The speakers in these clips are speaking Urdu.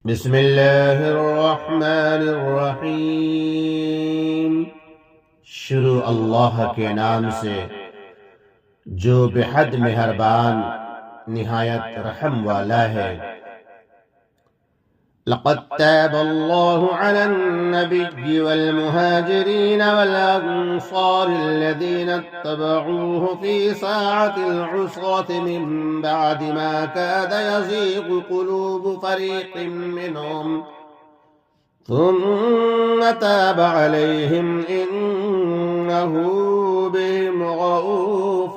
بسم اللہ الرحمن الرحیم۔ شروع اللہ کے نام سے جو بحد مہربان نہایت رحم والا ہے۔ لقد تاب اللہ علی النبی والمہاجرین والانصار الذین اتبعوه في ساعة العسرة من بعد ما كاد يزيغ قلوب فريق منهم ثم تاب عليهم إنه بهم رؤوف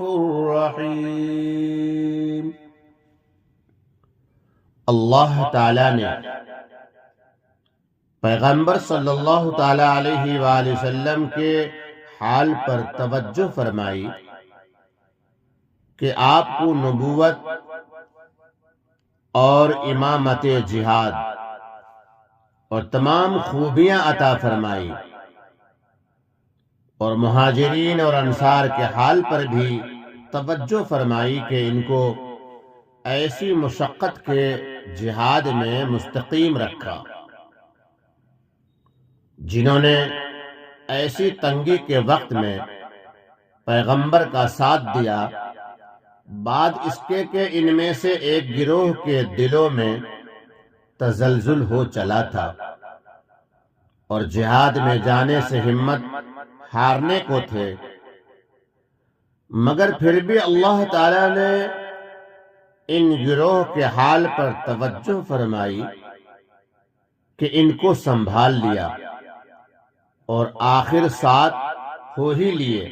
رحیم۔ اللہ تعالی نے پیغمبر صلی اللہ تعالی علیہ وآلہ وسلم کے حال پر توجہ فرمائی کہ آپ کو نبوت اور امامت جہاد اور تمام خوبیاں عطا فرمائی، اور مہاجرین اور انصار کے حال پر بھی توجہ فرمائی کہ ان کو ایسی مشقت کے جہاد میں مستقیم رکھا، جنہوں نے ایسی تنگی کے وقت میں پیغمبر کا ساتھ دیا، بعد اس کے کہ ان میں سے ایک گروہ کے دلوں میں تزلزل ہو چلا تھا اور جہاد میں جانے سے ہمت ہارنے کو تھے، مگر پھر بھی اللہ تعالی نے ان گروہ کے حال پر توجہ فرمائی کہ ان کو سنبھال لیا اور آخر ساتھ ہو ہی لیے۔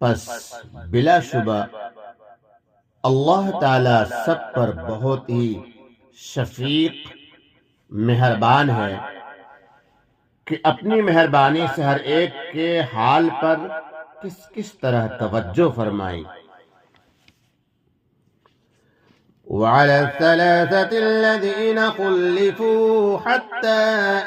پس بلا شبہ اللہ تعالی سب پر بہت ہی شفیق مہربان ہے کہ اپنی مہربانی سے ہر ایک کے حال پر کس طرح توجہ فرمائی۔ وعلى الثلاثة الذين خلفوا حتى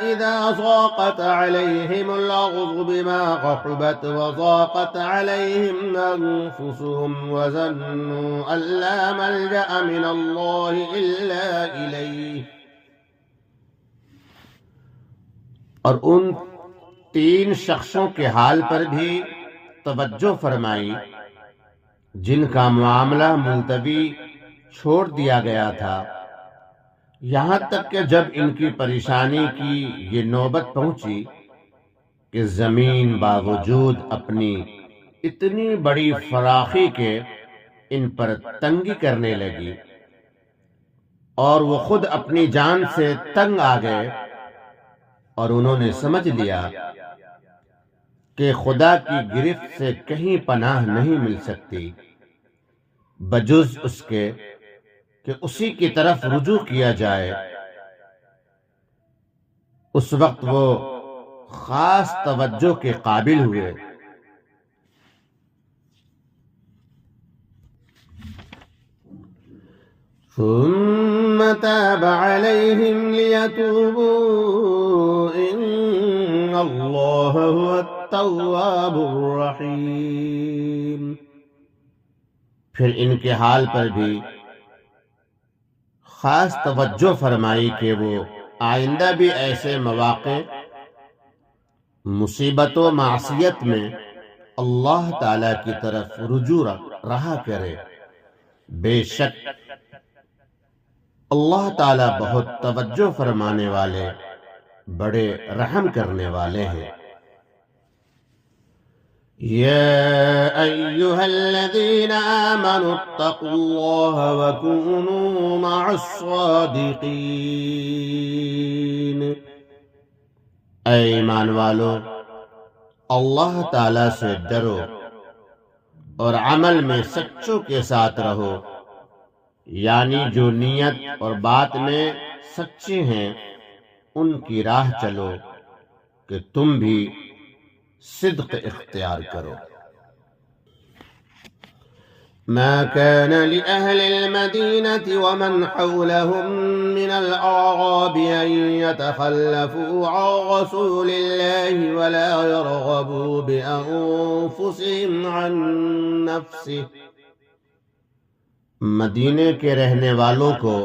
إذا ضاقت عليهم الأرض بما رحبت وضاقت عليهم أنفسهم وظنوا أن لا ملجأ من الله إلا إليه۔ اور ان تین شخصوں کے حال پر بھی توجہ فرمائی جن کا معاملہ ملتوی چھوڑ دیا گیا تھا، یہاں تک کہ جب ان کی پریشانی کی یہ نوبت پہنچی کہ زمین باوجود اپنی اتنی بڑی فراخی کے ان پر تنگی کرنے لگی اور وہ خود اپنی جان سے تنگ آ گئے، اور انہوں نے سمجھ لیا کہ خدا کی گرفت سے کہیں پناہ نہیں مل سکتی بجز اس کے کہ اسی کی طرف رجوع کیا جائے۔ اس وقت وہ خاص توجہ کے قابل ہوئے۔ ثم تاب عليهم ليتوبوا إن الله هو التواب الرحيم۔ پھر ان کے حال پر بھی خاص توجہ فرمائی کہ وہ آئندہ بھی ایسے مواقع مصیبت و معصیت میں اللہ تعالی کی طرف رجوع رہا کرے۔ بے شک اللہ تعالی بہت توجہ فرمانے والے، بڑے رحم کرنے والے ہیں۔ يا أيها الذين آمنوا اتقوا الله وكونوا مع الصادقين۔ اے ایمان والو، اللہ تعالی سے ڈرو اور عمل میں سچوں کے ساتھ رہو، یعنی جو نیت اور بات میں سچے ہیں ان کی راہ چلو کہ تم بھی صدق اختیار کرو۔ ما كان لأهل المدينة ومن حولهم من الأعراب أن يتخلفوا عن رسول الله ولا يرغبوا بأنفسهم عن نفسه۔ مدینے کے رہنے والوں کو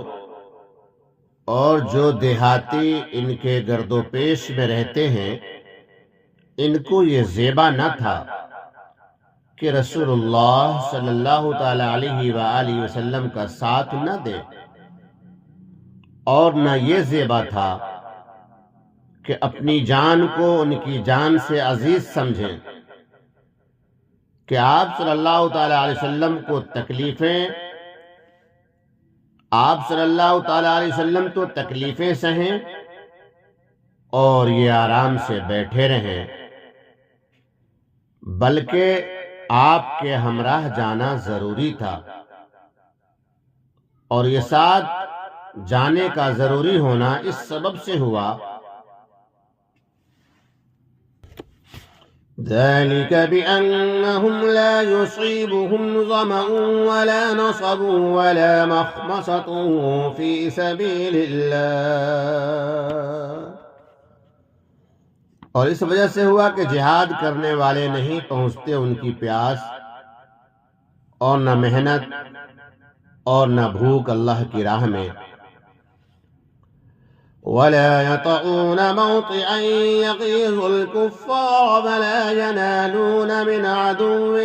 اور جو دیہاتی ان کے گرد و پیش میں رہتے ہیں ان کو یہ زیبا نہ تھا کہ رسول اللہ صلی اللہ تعالی علیہ وآلہ وسلم کا ساتھ نہ دے، اور نہ یہ زیبا تھا کہ اپنی جان کو ان کی جان سے عزیز سمجھیں، کہ آپ صلی اللہ تعالی علیہ وسلم کو تکلیفیں، آپ صلی اللہ تعالی علیہ وسلم تو تکلیفیں سہیں اور یہ آرام سے بیٹھے رہیں، بلکہ آپ کے ہمراہ جانا ضروری تھا، اور یہ ساتھ جانے کا ضروری ہونا اس سبب سے ہوا ذلك بأنهم لا يصيبهم ظمأ ولا نصب ولا مخمصة في سبيل الله، اور اس وجہ سے ہوا کہ جہاد کرنے والے نہیں پہنچتے ان کی پیاس، اور نہ محنت اور نہ بھوک اللہ کی راہ میں، ولا يطؤون موطئا يغيظ الكفار ولا ينالون من عدو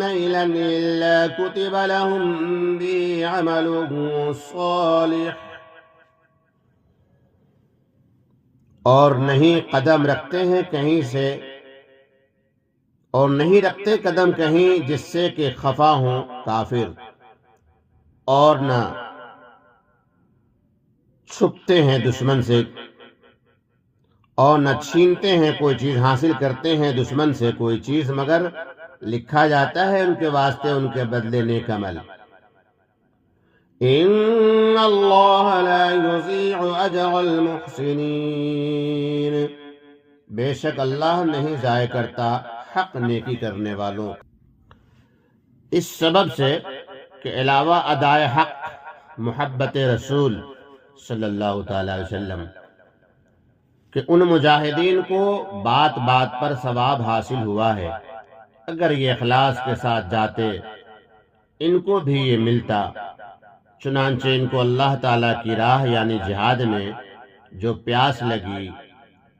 نيلا إلا كتب لهم به عمل صالح، اور نہیں قدم رکھتے ہیں کہیں سے، اور نہیں رکھتے قدم کہیں جس سے کہ خفا ہوں کافر، اور نہ چھپتے ہیں دشمن سے، اور نہ چھینتے ہیں کوئی چیز، حاصل کرتے ہیں دشمن سے کوئی چیز، مگر لکھا جاتا ہے ان کے واسطے ان کے بدلے نیک عمل۔ ان اللہ لا یضیع اجر المحسنین، بے شک اللہ نہیں ضائع کرتا حق نیکی کرنے والوں۔ اس سبب سے کہ علاوہ ادائے حق محبت رسول صلی اللہ تعالی علیہ وسلم، کہ ان مجاہدین کو بات بات پر ثواب حاصل ہوا ہے، اگر یہ اخلاص کے ساتھ جاتے ان کو بھی یہ ملتا، چنانچہ ان کو اللہ تعالیٰ کی راہ یعنی جہاد میں جو پیاس لگی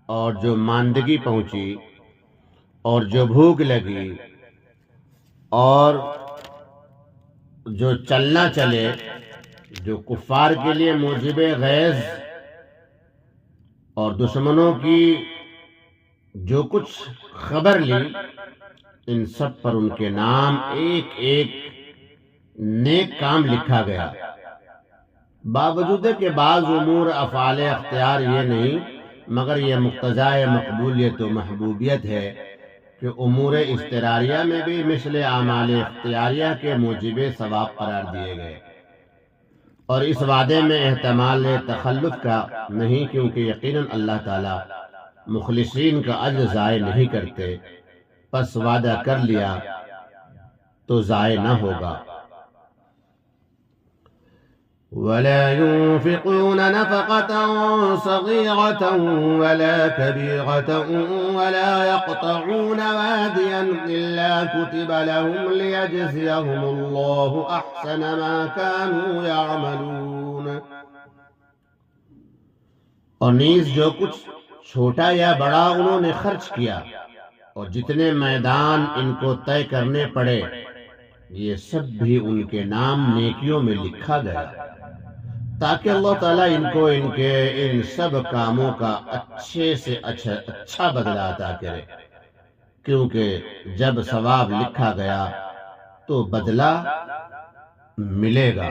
اور جو ماندگی پہنچی اور جو بھوک لگی اور جو چلنا چلے، جو کفار کے لیے موجب غیظ اور دشمنوں کی جو کچھ خبر لی، ان سب پر ان کے نام ایک ایک نیک کام لکھا گیا، باوجود کہ بعض امور افعال اختیار یہ نہیں، مگر یہ مقتضائے مقبولیت و محبوبیت ہے کہ امور اضطراریہ میں بھی مثل اعمال اختیاریہ کے موجب ثواب قرار دیے گئے، اور اس وعدے میں احتمال تخلف کا نہیں، کیونکہ یقیناً اللہ تعالی مخلصین کا اجر ضائع نہیں کرتے، پس وعدہ کر لیا تو ضائع نہ ہوگا۔ ولا ينفقون نفقة صغيرة ولا كبيرة ولا يقطعون واديا إلا كتب لهم ليجزيهم الله أحسن ما كانوا يعملون، اور نیز جو کچھ چھوٹا یا بڑا انہوں نے خرچ کیا اور جتنے میدان ان کو طے کرنے پڑے، یہ سب بھی ان کے نام نیکیوں میں لکھا گیا، تاکہ اللہ تعالیٰ ان کو ان کے ان سب کاموں کا اچھے سے اچھا بدلہ عطا کرے، کیونکہ جب ثواب لکھا گیا تو بدلہ ملے گا۔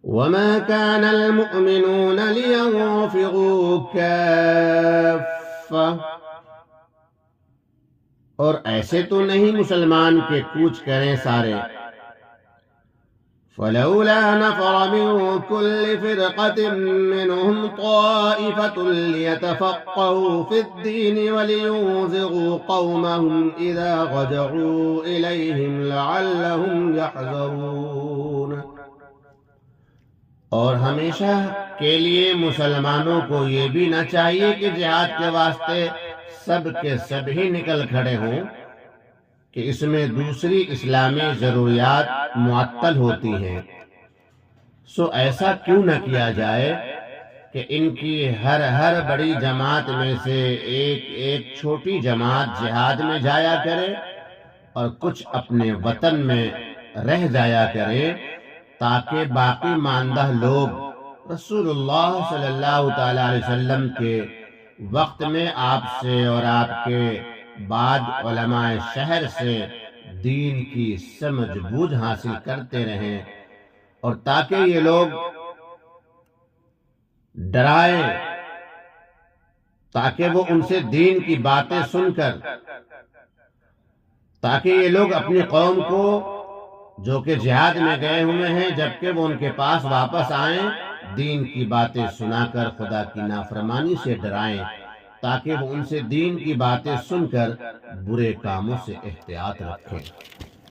وما كان المؤمنون لينفروا كافة، اور ایسے تو نہیں مسلمان کے کوچ کریں سارے، فلولا نفر من كل فرقة منهم طائفة ليتفقهوا في الدين ولينذروا قومهم إذا رجعوا إليهم لعلهم يحذرون، اور ہمیشہ کے لیے مسلمانوں کو یہ بھی نہ چاہیے کہ جہاد کے واسطے سب کے سب ہی نکل کھڑے ہوں، کہ اس میں دوسری اسلامی ضروریات معطل ہوتی ہیں، سو ایسا کیوں نہ کیا جائے کہ ان کی ہر بڑی جماعت میں سے ایک چھوٹی جماعت جہاد میں جایا کرے اور کچھ اپنے وطن میں رہ جایا کرے، تاکہ باقی ماندہ لوگ رسول اللہ صلی اللہ تعالی علیہ وسلم کے وقت میں آپ سے اور آپ کے بعد علماء شہر سے دین کی سمجھ بوجھ حاصل کرتے رہیں، اور تاکہ یہ لوگ ڈرائیں، تاکہ وہ ان سے دین کی باتیں سن کر، تاکہ یہ لوگ اپنی قوم کو جو کہ جہاد میں گئے ہوئے ہیں، جبکہ وہ ان کے پاس واپس آئیں، دین کی باتیں سنا کر خدا کی نافرمانی سے ڈرائیں، تاکہ وہ ان سے دین کی باتیں سن کر برے کاموں سے احتیاط رکھیں۔